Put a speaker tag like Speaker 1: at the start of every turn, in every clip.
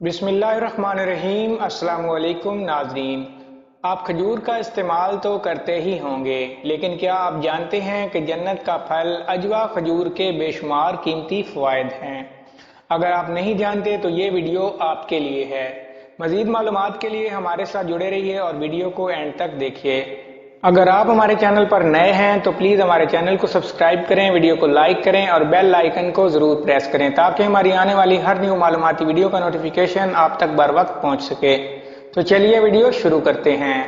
Speaker 1: بسم اللہ الرحمن الرحیم۔ السلام علیکم ناظرین، آپ کھجور کا استعمال تو کرتے ہی ہوں گے، لیکن کیا آپ جانتے ہیں کہ جنت کا پھل عجوا کھجور کے بے شمار قیمتی فوائد ہیں؟ اگر آپ نہیں جانتے تو یہ ویڈیو آپ کے لیے ہے۔ مزید معلومات کے لیے ہمارے ساتھ جڑے رہیے اور ویڈیو کو اینڈ تک دیکھیے۔ اگر آپ ہمارے چینل پر نئے ہیں تو پلیز ہمارے چینل کو سبسکرائب کریں، ویڈیو کو لائک کریں اور بیل آئیکن کو ضرور پریس کریں تاکہ ہماری آنے والی ہر نیو معلوماتی ویڈیو کا نوٹیفیکیشن آپ تک بر وقت پہنچ سکے۔ تو چلیے ویڈیو شروع کرتے ہیں۔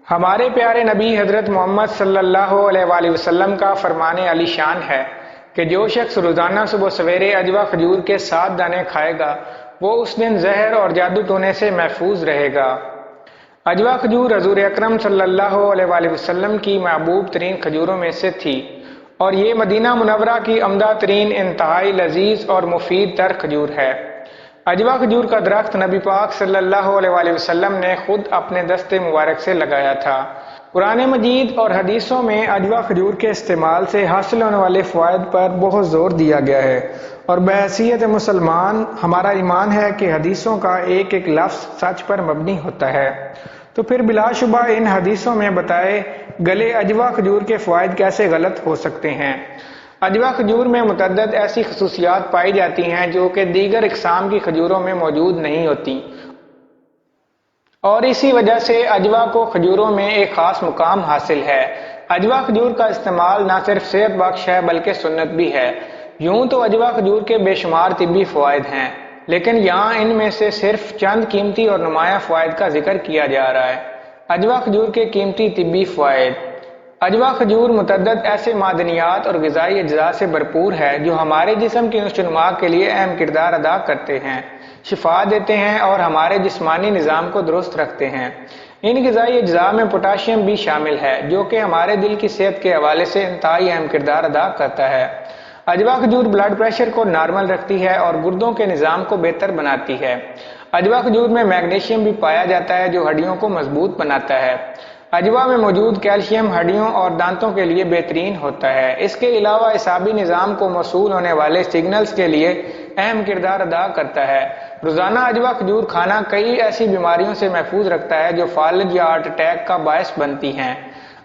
Speaker 1: ہمارے پیارے نبی حضرت محمد صلی اللہ علیہ وآلہ وسلم کا فرمان علی شان ہے کہ جو شخص روزانہ صبح سویرے عجوا کھجور کے 7 دانے کھائے گا وہ اس دن زہر اور جادو ٹونے سے محفوظ رہے گا۔ عجوا کھجور حضور اکرم صلی اللہ علیہ وآلہ وسلم کی محبوب ترین کھجوروں میں سے تھی اور یہ مدینہ منورہ کی عمدہ ترین انتہائی لذیذ اور مفید تر کھجور ہے۔ عجوا کھجور کا درخت نبی پاک صلی اللہ علیہ وآلہ وسلم نے خود اپنے دست مبارک سے لگایا تھا۔ قرآن مجید اور حدیثوں میں عجوا کھجور کے استعمال سے حاصل ہونے والے فوائد پر بہت زور دیا گیا ہے، اور بحیثیت مسلمان ہمارا ایمان ہے کہ حدیثوں کا ایک ایک لفظ سچ پر مبنی ہوتا ہے۔ تو پھر بلا شبہ ان حدیثوں میں بتائے گلے عجوا کھجور کے فوائد کیسے غلط ہو سکتے ہیں؟ عجوا کھجور میں متعدد ایسی خصوصیات پائی جاتی ہیں جو کہ دیگر اقسام کی کھجوروں میں موجود نہیں ہوتی، اور اسی وجہ سے عجوا کو کھجوروں میں ایک خاص مقام حاصل ہے۔ عجوا کھجور کا استعمال نہ صرف صحت بخش ہے بلکہ سنت بھی ہے۔ یوں تو عجوا کھجور کے بے شمار طبی فوائد ہیں، لیکن یہاں ان میں سے صرف چند قیمتی اور نمایاں فوائد کا ذکر کیا جا رہا ہے۔ عجوا کھجور کے قیمتی طبی فوائد۔ عجوا کھجور متعدد ایسے معدنیات اور غذائی اجزاء سے بھرپور ہے جو ہمارے جسم کی نشو و نما کے لیے اہم کردار ادا کرتے ہیں، شفا دیتے ہیں اور ہمارے جسمانی نظام کو درست رکھتے ہیں۔ ان غذائی اجزاء میں پوٹاشیم بھی شامل ہے جو کہ ہمارے دل کی صحت کے حوالے سے انتہائی اہم کردار ادا کرتا ہے۔ عجوا کھجور بلڈ پریشر کو نارمل رکھتی ہے اور گردوں کے نظام کو بہتر بناتی ہے۔ عجوا کھجور میں میگنیشیم بھی پایا جاتا ہے جو ہڈیوں کو مضبوط بناتا ہے۔ عجوا میں موجود کیلشیم ہڈیوں اور دانتوں کے لیے بہترین ہوتا ہے۔ اس کے علاوہ اعصابی نظام کو موصول ہونے والے سگنلز کے لیے اہم کردار ادا کرتا ہے۔ روزانہ عجوا کھجور کھانا کئی ایسی بیماریوں سے محفوظ رکھتا ہے جو فالج یا ہارٹ اٹیک کا باعث بنتی ہیں۔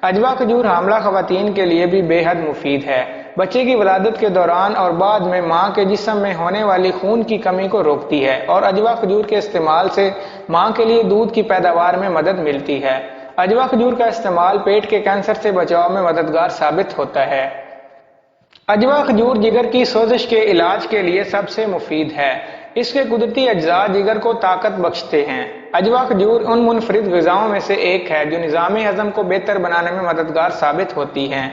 Speaker 1: عجوا کھجور حاملہ خواتین کے لیے بھی بے حد مفید ہے۔ بچے کی ولادت کے دوران اور بعد میں ماں کے جسم میں ہونے والی خون کی کمی کو روکتی ہے، اور عجوا کھجور کے استعمال سے ماں کے لیے دودھ کی پیداوار میں مدد ملتی ہے۔ عجوا کھجور کا استعمال پیٹ کے کینسر سے بچاؤ میں مددگار ثابت ہوتا ہے۔ عجوا کھجور جگر کی سوزش کے علاج کے لیے سب سے مفید ہے۔ اس کے قدرتی اجزاء جگر کو طاقت بخشتے ہیں۔ عجوا کھجور ان منفرد غذاؤں میں سے ایک ہے جو نظام ہضم کو بہتر بنانے میں مددگار ثابت ہوتی ہیں۔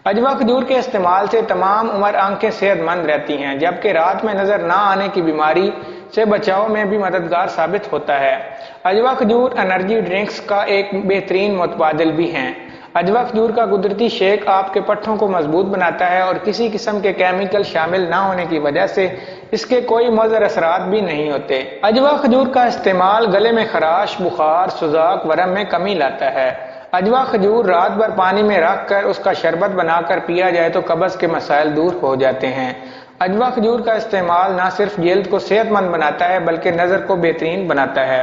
Speaker 1: عجوا کھجور کے استعمال سے تمام عمر آنکھیں صحت مند رہتی ہیں، جبکہ رات میں نظر نہ آنے کی بیماری سے بچاؤ میں بھی مددگار ثابت ہوتا ہے۔ عجوا کھجور انرجی ڈرنکس کا ایک بہترین متبادل بھی ہیں۔ عجوا کھجور کا قدرتی شیک آپ کے پٹھوں کو مضبوط بناتا ہے اور کسی قسم کے کیمیکل شامل نہ ہونے کی وجہ سے اس کے کوئی مضر اثرات بھی نہیں ہوتے۔ عجوا کھجور کا استعمال گلے میں خراش، بخار، سوزاک، ورم میں کمی لاتا ہے۔ عجوا کھجور رات بھر پانی میں رکھ کر اس کا شربت بنا کر پیا جائے تو قبض کے مسائل دور ہو جاتے ہیں۔ عجوا کھجور کا استعمال نہ صرف جلد کو صحت مند بناتا ہے بلکہ نظر کو بہترین بناتا ہے۔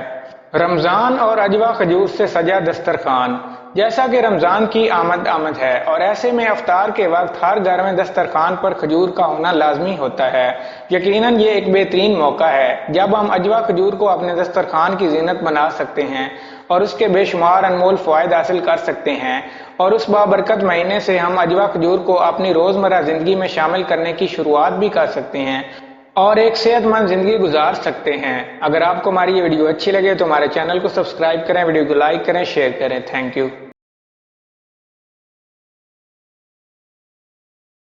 Speaker 1: رمضان اور عجوا کھجور سے سجا دسترخوان۔ جیسا کہ رمضان کی آمد ہے اور ایسے میں افطار کے وقت ہر گھر میں دسترخوان پر کھجور کا ہونا لازمی ہوتا ہے۔ یقیناً یہ ایک بہترین موقع ہے جب ہم عجوا کھجور کو اپنے دسترخوان کی زینت بنا سکتے ہیں اور اس کے بے شمار انمول فوائد حاصل کر سکتے ہیں، اور اس بابرکت مہینے سے ہم عجوا کھجور کو اپنی روزمرہ زندگی میں شامل کرنے کی شروعات بھی کر سکتے ہیں اور ایک صحت مند زندگی گزار سکتے ہیں۔ اگر آپ کو ہماری یہ ویڈیو اچھی لگے تو ہمارے چینل کو سبسکرائب کریں، ویڈیو کو لائک کریں، شیئر کریں۔ Thank you.